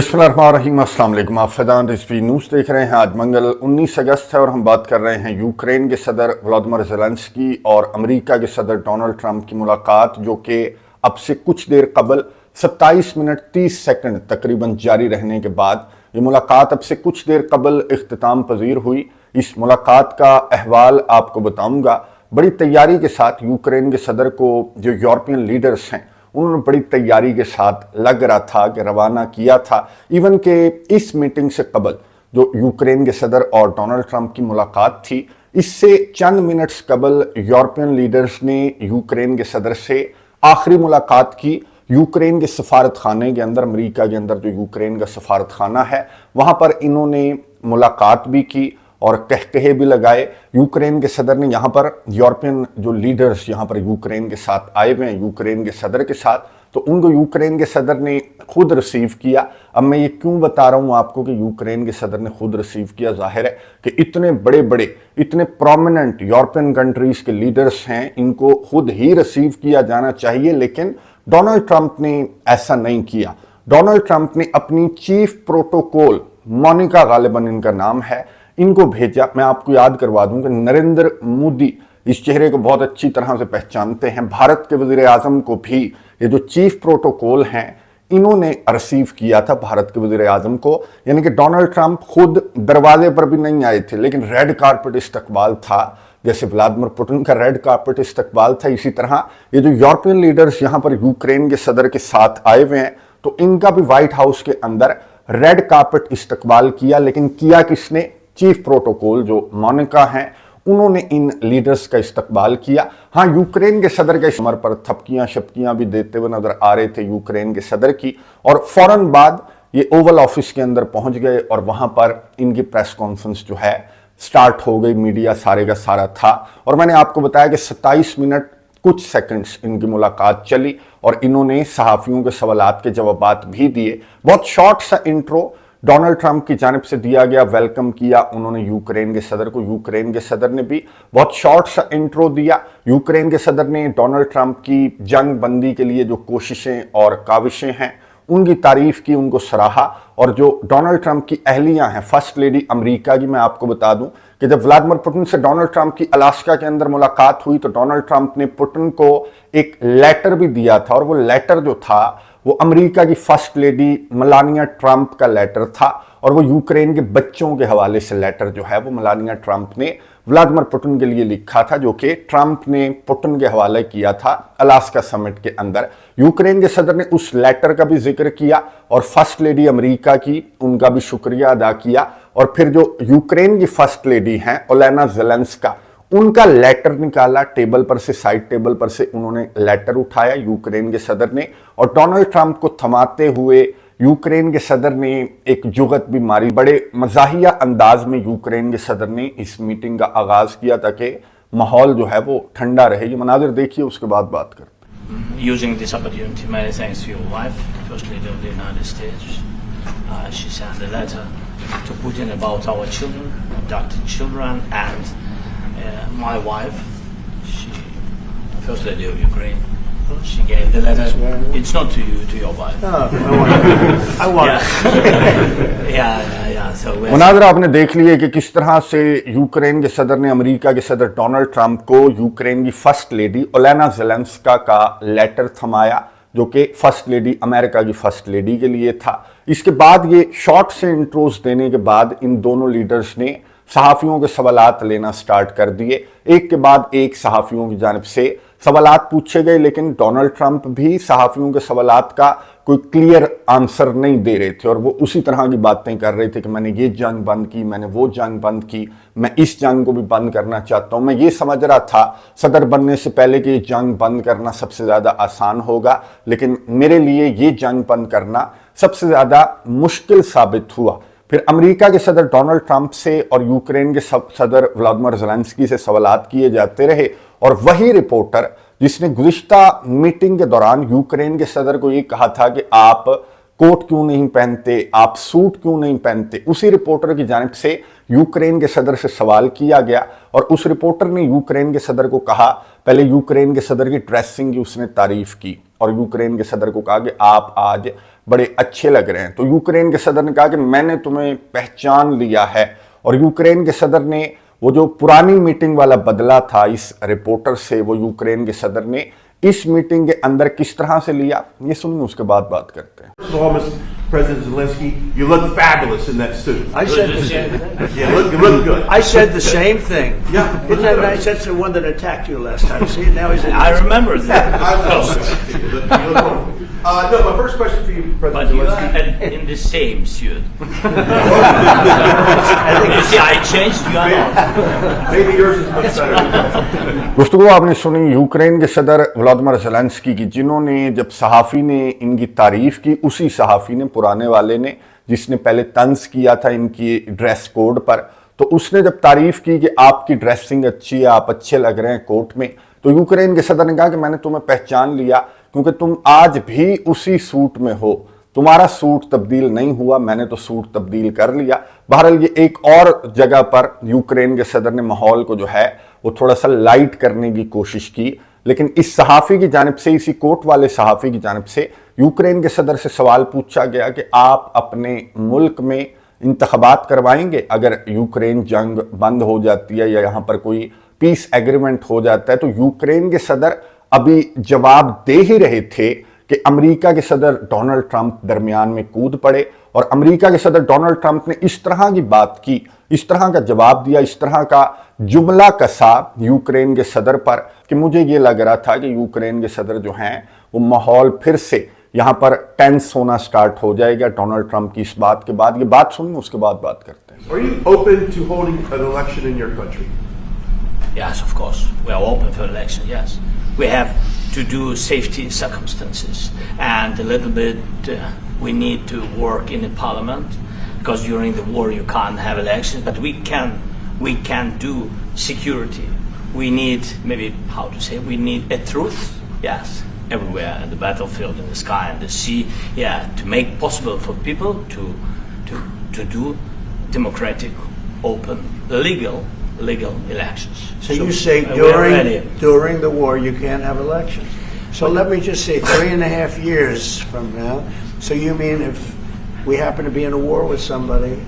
बिस्मिल्लाहिर्रहमानिर्रहीम, अस्सलाम वालेकुम। आप फैजान रिजवी न्यूज़ देख रहे हैं। आज मंगल 19 अगस्त है और हम बात कर रहे हैं यूक्रेन के सदर व्लादिमीर ज़ेलेंस्की और अमेरिका के सदर डोनाल्ड ट्रंप की मुलाकात, जो कि अब से कुछ देर कबल 27 मिनट 30 सेकंड तकरीबन जारी रहने के बाद ये मुलाकात अब से कुछ देर कबल इख्तिताम पजीर हुई। इस मुलाकात का अहवाल आपको बताऊंगा। बड़ी तैयारी के साथ यूक्रेन के सदर को जो यूरोपियन लीडर्स हैं उन्होंने बड़ी तैयारी के साथ लग रहा था कि रवाना किया था। इवन के इस मीटिंग से कबल जो यूक्रेन के सदर और डोनाल्ड ट्रंप की मुलाकात थी, इससे चंद मिनट्स कबल यूरोपियन लीडर्स ने यूक्रेन के सदर से आखिरी मुलाकात की। यूक्रेन के सफारत खाने के अंदर, अमेरिका के अंदर जो यूक्रेन का सफारत खाना है, वहाँ पर इन्होंने मुलाकात भी की और कहकहे भी लगाए। यूक्रेन के सदर ने यहाँ पर यूरोपियन जो लीडर्स यहाँ पर यूक्रेन के साथ आए हुए हैं, यूक्रेन के सदर के साथ, तो उनको यूक्रेन के सदर ने खुद रिसीव किया। अब मैं ये क्यों बता रहा हूँ आपको कि यूक्रेन के सदर ने खुद रिसीव किया? जाहिर है कि इतने बड़े बड़े, इतने प्रोमिनेंट यूरोपियन कंट्रीज के लीडर्स हैं, इनको खुद ही रिसीव किया जाना चाहिए, लेकिन डोनाल्ड ट्रंप ने ऐसा नहीं किया। डोनाल्ड ट्रंप ने अपनी चीफ प्रोटोकॉल, मोनिका गालिबन इनका नाम है, इनको भेजा। मैं आपको याद करवा दूं कि नरेंद्र मोदी इस चेहरे को बहुत अच्छी तरह से पहचानते हैं। भारत के वजीर आजम को भी ये जो चीफ प्रोटोकॉल हैं इन्होंने रिसीव किया था, भारत के वजीर आजम को। यानी कि डोनाल्ड ट्रंप खुद दरवाजे पर भी नहीं आए थे, लेकिन रेड कारपेट इस्तकबाल था। जैसे व्लादिमीर पुतिन का रेड कारपेट इस्तकबाल था, इसी तरह ये जो यूरोपियन लीडर्स यहाँ पर यूक्रेन के सदर के साथ आए हुए हैं, तो इनका भी व्हाइट हाउस के अंदर रेड कारपेट इस्तकबाल किया। लेकिन किया किसने? चीफ प्रोटोकॉल जो मोनिका हैं, उन्होंने इन लीडर्स का इस्तकबाल किया। हाँ, यूक्रेन के सदर के कमर पर थपकियां शपकियां भी देते हुए नजर आ रहे थे यूक्रेन के सदर की, और फौरन बाद ये ओवल ऑफिस के अंदर पहुंच गए और वहां पर इनकी प्रेस कॉन्फ्रेंस जो है स्टार्ट हो गई। मीडिया सारे का सारा था और मैंने आपको बताया कि 27 मिनट कुछ सेकंड्स इनकी मुलाकात चली और इन्होंने सहाफियों के सवालात के जवाबात भी दिए। बहुत शॉर्ट सा इंट्रो डोनाल्ड ट्रंप की जानिब से दिया गया, वेलकम किया उन्होंने यूक्रेन के सदर को। यूक्रेन के सदर ने भी बहुत शॉर्ट सा इंट्रो दिया। यूक्रेन के सदर ने डोनाल्ड ट्रंप की जंग बंदी के लिए जो कोशिशें और काविशें हैं उनकी तारीफ की, उनको सराहा। और जो डोनाल्ड ट्रंप की अहलियां हैं, फर्स्ट लेडी अमेरिका की, मैं आपको बता दूं कि जब व्लादिमीर पुतिन से डोनाल्ड ट्रंप की अलास्का के अंदर मुलाकात हुई तो डोनाल्ड ट्रंप ने पुतिन को एक लेटर भी दिया था, और वो लेटर जो था वो अमेरिका की फर्स्ट लेडी मेलानिया ट्रंप का लेटर था, और वो यूक्रेन के बच्चों के हवाले से लेटर जो है वो मेलानिया ट्रंप ने व्लादिमीर पुतिन के लिए लिखा था, जो कि ट्रंप ने पुतिन के हवाले किया था अलास्का समिट के अंदर। यूक्रेन के सदर ने उस लेटर का भी जिक्र किया और फर्स्ट लेडी अमेरिका की, उनका भी शुक्रिया अदा किया। और फिर जो यूक्रेन की फर्स्ट लेडी हैं ओलेना ज़ेलेंस्का, उनका लेटर निकाला टेबल पर से, साइड टेबल पर से उन्होंने लेटर उठाया यूक्रेन के सदर ने, और डोनाल्ड ट्रंप को थमाते हुए यूक्रेन के सदर ने एक जुगत भी मारी। बड़े मजाहिया अंदाज में यूक्रेन के सदर ने इस मीटिंग का आगाज किया ताकि माहौल जो है वो ठंडा रहे। ये मनाजिर देखिए, उसके बाद बात करते हैं। Using this opportunity, many thanks to your wife, First Lady of the United States. She sent a letter to Putin about our children, abducted children, and my wife, she, First Lady of Ukraine, she gave the letter. It's not to you, to your wife. I want. Yeah. So मुनाज़रा आपने देख लिए कि किस तरह से Ukraine के सदर ने अमेरिका के सदर डोनाल्ड ट्रंप को यूक्रेन की फर्स्ट लेडी ओलेना ज़ेलेंस्का का लेटर थमाया, जो कि फर्स्ट लेडी, अमेरिका की फर्स्ट लेडी के लिए था। इसके बाद ये शॉर्ट से इंट्रोस देने के बाद इन दोनों लीडर्स ने सहाफियों के सवालात लेना स्टार्ट कर दिए। एक के बाद एक सहाफियों की जानिब से सवालात पूछे गए, लेकिन डोनाल्ड ट्रंप भी सहाफियों के सवालात का कोई क्लियर आंसर नहीं दे रहे थे, और वो उसी तरह की बातें कर रहे थे कि मैंने ये जंग बंद की, मैंने वो जंग बंद की, मैं इस जंग को भी बंद करना चाहता हूं। मैं ये समझ रहा था सदर बनने से पहले कि ये जंग बंद करना सबसे ज्यादा आसान होगा, लेकिन मेरे लिए ये जंग बंद करना सबसे ज्यादा मुश्किल साबित हुआ। फिर अमेरिका के सदर डोनाल्ड ट्रंप से और यूक्रेन के सदर व्लादिमीर ज़ेलेंस्की से सवालात किए जाते रहे, और वही रिपोर्टर जिसने गुज़िश्ता मीटिंग के दौरान यूक्रेन के सदर को ये कहा था कि आप कोट क्यों नहीं पहनते, आप सूट क्यों नहीं पहनते, उसी रिपोर्टर की जानिब से यूक्रेन के सदर से सवाल किया गया, और उस रिपोर्टर ने यूक्रेन के सदर को कहा, पहले यूक्रेन के सदर की ड्रेसिंग की उसने तारीफ की और यूक्रेन के सदर को कहा कि आप आज बड़े अच्छे लग रहे हैं। तो यूक्रेन के सदर ने कहा कि मैंने तुम्हें पहचान लिया है, और यूक्रेन के सदर ने वो जो पुरानी मीटिंग वाला बदला था इस रिपोर्टर से, वो यूक्रेन के सदर ने इस मीटिंग के अंदर किस तरह से लिया, ये सुनिए, उसके बाद बात करते हैं। First of all, Mr. President Zelensky, you look fabulous in that suit. I said the same thing. Yeah, you look good. I said the same thing. Yeah. Isn't that nice? That's the one that attacked you last time. See, now he's in. I remember that. I love that. You look wonderful. No, my first question for you, But President you Zelensky. are in the same suit. You see, I changed. You are not. Maybe yours is much better. दोस्तों, आपने सुनी Ukraine के सदर Vladimir Zelensky की, जिन्होंने जब सहाफ़ी ने इनकी तारीफ की, उसी सहाफ़ी ने, पुराने वाले ने, जिसने पहले तंज किया था इनकी ड्रेस कोड पर, तो उसने जब तारीफ की कि आपकी ड्रेसिंग अच्छी है, आप अच्छे लग रहे हैं कोट में, तो यूक्रेन के सदर ने कहा कि मैंने तुम्हें पहचान लिया क्योंकि तुम आज भी उसी सूट में हो, तुम्हारा सूट तब्दील नहीं हुआ, मैंने तो सूट तब्दील कर लिया। बहरहाल ये एक और जगह पर यूक्रेन के सदर ने माहौल को जो है वो थोड़ा सा लाइट करने की कोशिश की, लेकिन इस सहाफ़ी की जानिब से, इसी कोट वाले सहाफ़ी की जानिब से यूक्रेन के सदर से सवाल पूछा गया कि आप अपने मुल्क में इंतख़ाबात करवाएंगे अगर यूक्रेन जंग बंद हो जाती है या यहाँ पर कोई पीस एग्रीमेंट हो जाता है। तो यूक्रेन के सदर अभी जवाब दे ही रहे थे कि अमेरिका के सदर डोनाल्ड ट्रंप दरमियान में कूद पड़े, और अमेरिका के सदर डोनाल्ड ट्रंप ने इस तरह की बात की, इस तरह का जवाब दिया, इस तरह का जुमला कसा यूक्रेन के सदर पर कि मुझे ये लग रहा था कि यूक्रेन के सदर जो हैं वो माहौल फिर से यहाँ पर टेंस होना स्टार्ट हो जाएगा डोनाल्ड ट्रंप की इस बात के बाद। ये बात सुनिए, उसके बाद बात करते हैं। Are you open to holding an election in your country? Yes, of course. We are open for election, yes. We have to do safety circumstances, and a little bit we need to work in the parliament because during the war you can't have elections, but we can do security. We need, maybe how to say, we need a truth, yes, everywhere, in the battlefield, in the sky, in the sea, yeah, to make possible for people to do democratic, open, legal elections. So you say we are ready. during the war you can't have elections. So let me just say 3.5 years from now. So you mean if we happen to be in a war with somebody,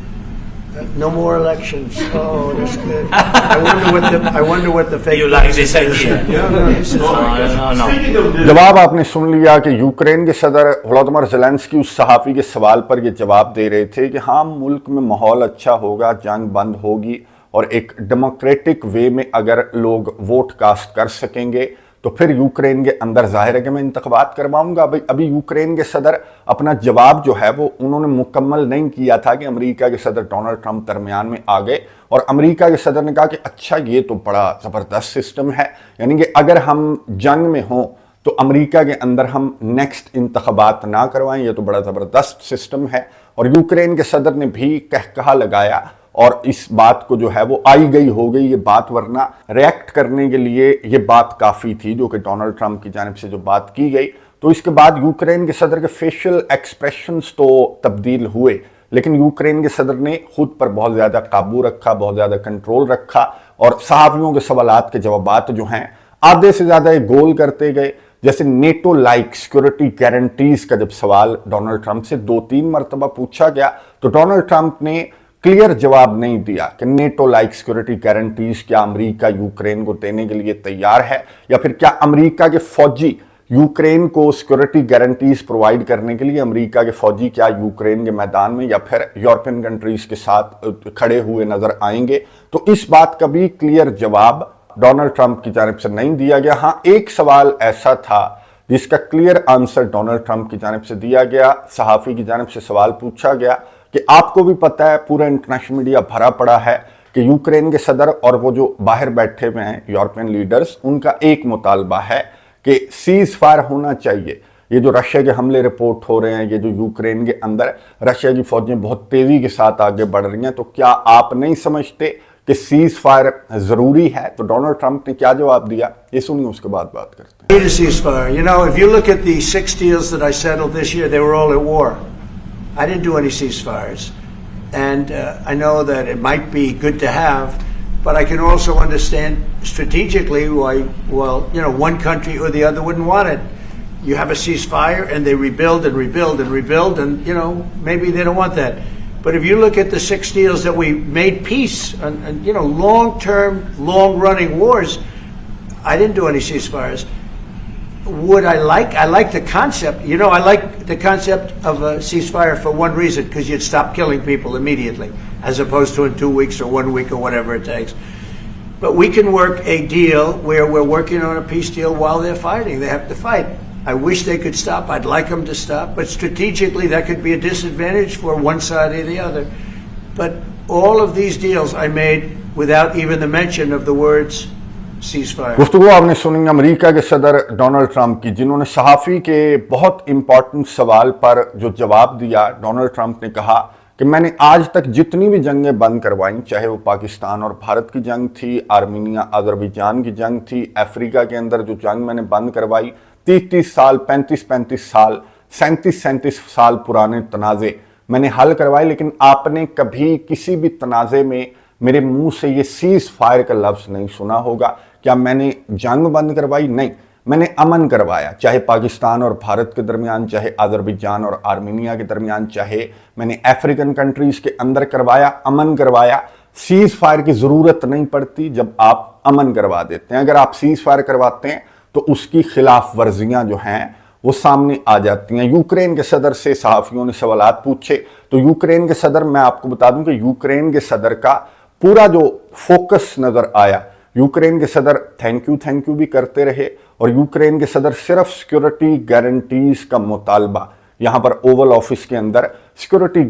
no more elections? Oh, that's good. I wonder what the fake. You like this idea? No, this is No. Speaking of this, जवाब आपने सुन लिया कि Ukraine के सदर Vladimir Zelensky उस सहाफ़ी के सवाल पर ये जवाब दे रहे थे कि हाँ, मुल्क में माहौल अच्छा होगा, जंग बंद होगी, और एक डेमोक्रेटिक वे में अगर लोग वोट कास्ट कर सकेंगे तो फिर यूक्रेन के अंदर जाहिर है कि मैं इंतख़ाबात करवाऊंगा। अभी यूक्रेन के सदर अपना जवाब जो है वो उन्होंने मुकम्मल नहीं किया था कि अमेरिका के सदर डोनाल्ड ट्रंप दरमियान में आ गए, और अमेरिका के सदर ने कहा कि अच्छा, ये तो बड़ा ज़बरदस्त सिस्टम है, यानी कि अगर हम जंग में हों तो अमेरिका के अंदर हम नेक्स्ट इंतख़ाबात ना करवाएं, ये तो बड़ा ज़बरदस्त सिस्टम है। और यूक्रेन के सदर ने भी कहकहा लगाया, और इस बात को जो है वो आई गई हो गई ये बात, वरना रिएक्ट करने के लिए ये बात काफ़ी थी जो कि डोनाल्ड ट्रंप की जानिब से जो बात की गई। तो इसके बाद यूक्रेन के सदर के फेशियल एक्सप्रेशंस तो तब्दील हुए, लेकिन यूक्रेन के सदर ने खुद पर बहुत ज़्यादा काबू रखा, बहुत ज़्यादा कंट्रोल रखा, और सहाफ़ियों के सवालात के जवाबात जो हैं आधे से ज़्यादा गोल करते गए। जैसे नेटो लाइक सिक्योरिटी गारंटीज का जब सवाल डोनाल्ड ट्रंप से 2-3 मरतबा पूछा गया तो डोनाल्ड ट्रंप ने क्लियर जवाब नहीं दिया कि नेटो लाइक सिक्योरिटी गारंटीज क्या अमेरिका यूक्रेन को देने के लिए तैयार है, या फिर क्या अमेरिका के फौजी यूक्रेन को सिक्योरिटी गारंटीज प्रोवाइड करने के लिए अमेरिका के फौजी क्या यूक्रेन के मैदान में या फिर यूरोपियन कंट्रीज के साथ खड़े हुए नजर आएंगे। तो इस बात का भी क्लियर जवाब डोनाल्ड ट्रंप की जानिब से नहीं दिया गया। हाँ, एक सवाल ऐसा था जिसका क्लियर आंसर डोनाल्ड ट्रंप की जानिब से दिया गया। सहाफ़ी की जानिब से सवाल पूछा गया कि आपको भी पता है, पूरा इंटरनेशनल मीडिया भरा पड़ा है कि यूक्रेन के सदर और वो जो बाहर बैठे हुए हैं यूरोपियन लीडर्स, उनका एक मुतालबा है कि सीज फायर होना चाहिए। ये जो रशिया के हमले रिपोर्ट हो रहे हैं, ये जो यूक्रेन के अंदर रशिया की फौजें बहुत तेज़ी के साथ आगे बढ़ रही हैं, तो क्या आप नहीं समझते कि सीज फायर ज़रूरी है? तो डोनाल्ड ट्रंप ने क्या जवाब दिया, ये सुनिए, उसके बाद बात करते हैं। Need a ceasefire. You know, if you look at the 6 deals that I settled this year, they were all at war. I didn't do any ceasefires. And I know that it might be good to have, but I can also understand strategically why, well, you know, one country or the other wouldn't want it. you have a ceasefire and they rebuild and rebuild and rebuild, and maybe they don't want that. But if you look at the 6 deals that we made peace and long-term, long-running wars, I didn't do any ceasefires. Would I like the concept. I like the concept of a ceasefire for one reason, because you'd stop killing people immediately, as opposed to in 2 weeks or 1 week or whatever it takes. But we can work a deal where we're working on a peace deal while they're fighting. They have to fight. I wish they could stop. I'd like them to stop. But strategically, that could be a disadvantage for one side or the other. But all of these deals I made without even the mention of the words ceasefire. गुफ्तगू आपने सुनी America के सदर Donald Trump की, जिन्होंने सहाफ़ी के बहुत इंपॉर्टेंट सवाल पर जो जवाब दिया। डोनाल्ड ट्रंप ने कहा कि मैंने आज तक जितनी भी जंगें बंद करवाईं, चाहे वो पाकिस्तान और भारत की जंग थी, आर्मीनिया अज़रबैजान की जंग थी, अफ्रीका के अंदर जो जंग मैंने बंद करवाई, 30-30 साल, 35-35 साल, 37-37 साल पुराने तनाज़े मैंने हल करवाए, लेकिन आपने कभी किसी भी तनाज़े में मेरे मुंह से ये सीज़ फायर का लफ्ज़ नहीं सुना होगा। क्या मैंने जंग बंद करवाई? नहीं, मैंने अमन करवाया, चाहे पाकिस्तान और भारत के दरमियान, चाहे अज़रबैजान और आर्मीनिया के दरमियान, चाहे मैंने अफ्रीकन कंट्रीज़ के अंदर करवाया, अमन करवाया। सीज़ फायर की ज़रूरत नहीं पड़ती जब आप अमन करवा देते हैं। अगर आप सीज़ फायर करवाते हैं तो उसकी खिलाफ वर्जियाँ जो हैं वो सामने आ जाती हैं। यूक्रेन के सदर से सहाफ़ियों ने सवालात पूछे, तो यूक्रेन के सदर, मैं आपको बता दूं कि यूक्रेन के सदर का पूरा जो फोकस नज़र आया, यूक्रेन के सदर थैंक यू भी करते रहे, और यूक्रेन के सदर सिर्फ सिक्योरिटी गारंटीज़ का मुतालबा, यहाँ पर ओवल ऑफिस के अंदर सिक्योरिटी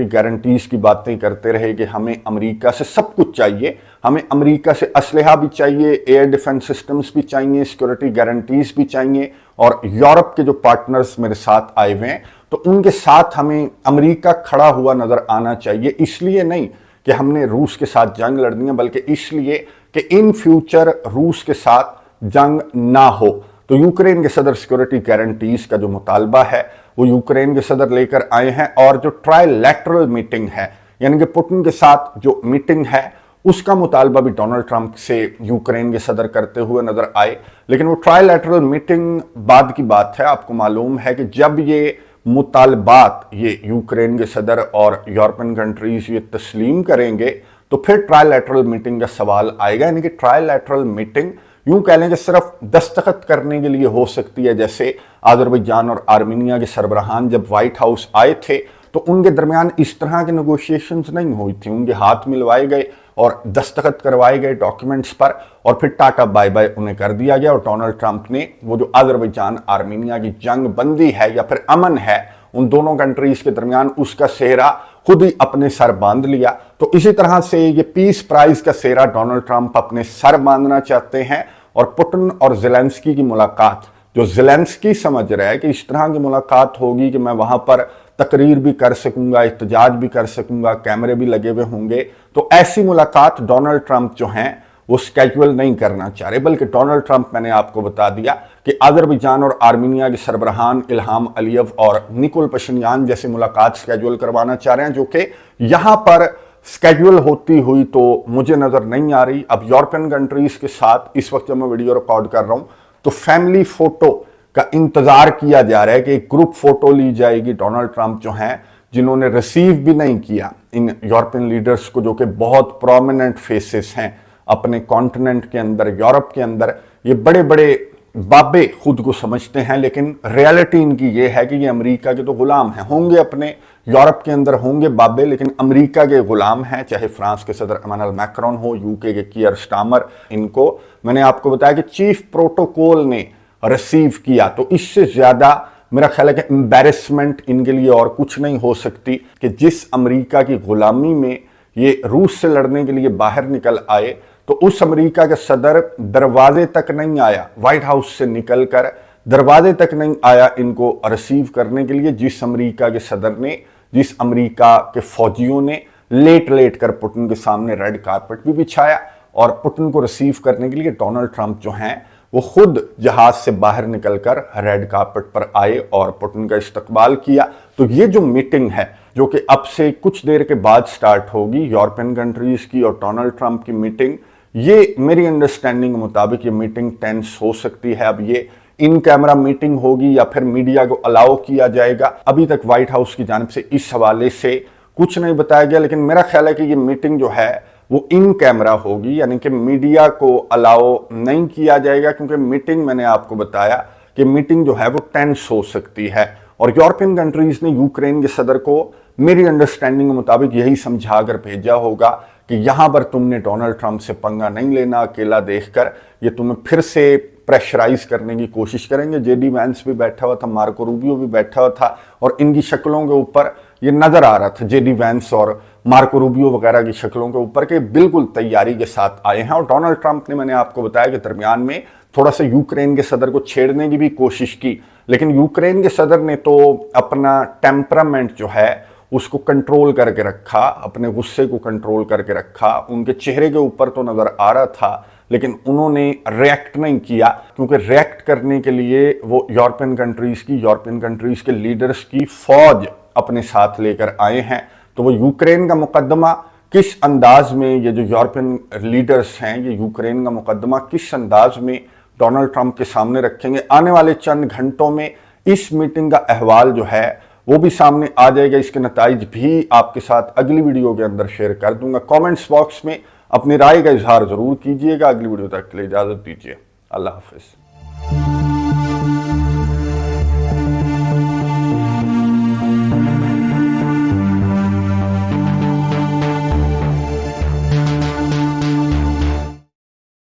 गारंटीज़ की बातें करते रहे कि हमें अमेरिका से सब कुछ चाहिए, हमें अमेरिका से असलहा भी चाहिए, एयर डिफेंस सिस्टम्स भी चाहिए, सिक्योरिटी गारंटीज़ भी चाहिए, और यूरोप के जो पार्टनर्स मेरे साथ आए हुए हैं तो उनके साथ हमें अमेरिका खड़ा हुआ नज़र आना चाहिए। इसलिए नहीं कि हमने रूस के साथ जंग लड़नी है, बल्कि इसलिए कि इन फ्यूचर रूस के साथ जंग ना हो। तो यूक्रेन के सदर सिक्योरिटी गारंटीज का जो मुतालबा है वो यूक्रेन के सदर लेकर आए हैं, और जो ट्राइलैटरल मीटिंग है, यानी कि पुतिन के साथ जो मीटिंग है उसका मुतालबा भी डोनाल्ड ट्रंप से यूक्रेन के सदर करते हुए नजर आए। लेकिन वो ट्राइलैटरल मीटिंग बाद की बात है। आपको मालूम है कि जब ये मुतालबात ये यूक्रेन के सदर और यूरोपियन कंट्रीज ये तस्लीम करेंगे तो फिर ट्राइलैटरल मीटिंग का सवाल आएगा। यानी कि ट्राइलैटरल मीटिंग यूं कह लें कि सिर्फ दस्तखत करने के लिए हो सकती है। जैसे अज़रबैजान और आर्मीनिया के सरबराहान जब व्हाइट हाउस आए थे तो उनके दरमियान इस तरह की नेगोशिएशंस नहीं हुई थी, उनके हाथ मिलवाए गए और दस्तखत करवाए गए डॉक्यूमेंट्स पर, और फिर टाटा बाय बाय उन्हें कर दिया गया। और डोनाल्ड ट्रंप ने वो जो अज़रबैजान आर्मीनिया की जंग बंदी है या फिर अमन है उन दोनों कंट्रीज के दरमियान, उसका सेहरा खुद ही अपने सर बांध लिया। तो इसी तरह से ये पीस प्राइज का सेहरा डोनाल्ड ट्रंप अपने सर बांधना चाहते हैं। और पुतिन और ज़ेलेंस्की की मुलाकात, जो ज़ेलेंस्की समझ रहा है कि इस तरह की मुलाकात होगी कि मैं वहां पर तकरीर भी कर सकूंगा, एहतजाज भी कर सकूंगा, कैमरे भी लगे हुए होंगे, तो ऐसी मुलाकात डोनाल्ड ट्रंप जो हैं वो स्केड्यूल नहीं करना चाह रहे। बल्कि डोनाल्ड ट्रंप, मैंने आपको बता दिया कि अज़रबैजान और आर्मीनिया के सरबराहान इल्हाम अलीयव और निकोल पशिन्यान जैसी मुलाकात स्केड्यूल करवाना चाह रहे हैं, जो कि यहाँ पर स्केड्यूल होती हुई तो मुझे नज़र नहीं आ रही। अब यूरोपियन कंट्रीज के साथ इस वक्त जब मैं वीडियो रिकॉर्ड कर रहा हूँ तो फैमिली फोटो का इंतजार किया जा रहा है कि एक ग्रुप फोटो ली जाएगी। डोनाल्ड ट्रंप जो हैं, जिन्होंने रिसीव भी नहीं किया इन यूरोपियन लीडर्स को, जो कि बहुत प्रोमिनेंट फेसेस हैं अपने कॉन्टिनेंट के अंदर, यूरोप के अंदर, ये बड़े बड़े बाबे खुद को समझते हैं, लेकिन रियलिटी इनकी ये है कि ये अमेरिका के तो गुलाम हैं। होंगे अपने यूरोप के अंदर होंगे बाबे, लेकिन अमेरिका के गुलाम हैं। चाहे फ्रांस के सदर इमानुएल मैक्रोन हो, यूके के कीयर स्टारमर, इनको मैंने आपको बताया कि चीफ प्रोटोकॉल ने रिसीव किया। तो इससे ज्यादा मेरा ख्याल है कि एम्बैरेसमेंट इनके लिए और कुछ नहीं हो सकती कि जिस अमेरिका की गुलामी में ये रूस से लड़ने के लिए बाहर निकल आए, तो उस अमेरिका के सदर दरवाजे तक नहीं आया, व्हाइट हाउस से निकलकर दरवाजे तक नहीं आया इनको रिसीव करने के लिए, जिस अमेरिका के सदर ने, जिस अमेरिका के फौजियों ने लेट कर पुतिन के सामने रेड कारपेट भी बिछाया। और पुतिन को रिसीव करने के लिए डोनाल्ड ट्रंप जो हैं वो खुद जहाज से बाहर निकलकर रेड कारपेट पर आए और पुतिन का इस्तकबाल किया। तो ये जो मीटिंग है, जो कि अब से कुछ देर के बाद स्टार्ट होगी, यूरोपियन कंट्रीज की और डोनाल्ड ट्रंप की मीटिंग, ये मेरी अंडरस्टैंडिंग के मुताबिक ये मीटिंग टेंस हो सकती है। अब ये इन कैमरा मीटिंग होगी या फिर मीडिया को अलाउ किया जाएगा, अभी तक व्हाइट हाउस की जानिब से इस हवाले से कुछ नहीं बताया गया। लेकिन मेरा ख्याल है कि ये मीटिंग जो है वो इन कैमरा होगी, यानी कि मीडिया को अलाउ नहीं किया जाएगा, क्योंकि मीटिंग, मैंने आपको बताया कि मीटिंग जो है वो टेंस हो सकती है। और यूरोपियन कंट्रीज ने यूक्रेन के सदर को मेरी अंडरस्टैंडिंग के मुताबिक यही समझा कर भेजा होगा कि यहां पर तुमने डोनाल्ड ट्रंप से पंगा नहीं लेना, अकेला देखकर ये तुम्हें फिर से प्रेशराइज करने की कोशिश करेंगे। जेडी वैंस भी बैठा हुआ था, मार्को रूबियो भी बैठा हुआ था, और इनकी शक्लों के ऊपर ये नजर आ रहा था, जेडी वैंस और मार्को रूबियो वगैरह की शक्लों के ऊपर, के बिल्कुल तैयारी के साथ आए हैं। और डोनाल्ड ट्रंप ने, मैंने आपको बताया कि दरमियान में थोड़ा सा यूक्रेन के सदर को छेड़ने की भी कोशिश की, लेकिन यूक्रेन के सदर ने तो अपना टेम्परामेंट जो है उसको कंट्रोल करके रखा, अपने गुस्से को कंट्रोल करके रखा। उनके चेहरे के ऊपर तो नजर आ रहा था, लेकिन उन्होंने रिएक्ट नहीं किया, क्योंकि रिएक्ट करने के लिए वो यूरोपियन कंट्रीज के लीडर्स की फौज अपने साथ लेकर आए हैं। तो वो यूक्रेन का मुकदमा किस अंदाज में, ये जो यूरोपियन लीडर्स हैं, ये यूक्रेन का मुकदमा किस अंदाज में डोनाल्ड ट्रंप के सामने रखेंगे, आने वाले चंद घंटों में इस मीटिंग का अहवाल जो है वो भी सामने आ जाएगा। इसके नताइज भी आपके साथ अगली वीडियो के अंदर शेयर कर दूंगा। कमेंट्स बॉक्स में अपनी राय का इजहार जरूर कीजिएगा। अगली वीडियो तक के लिए इजाजत दीजिए। अल्लाह हाफिज।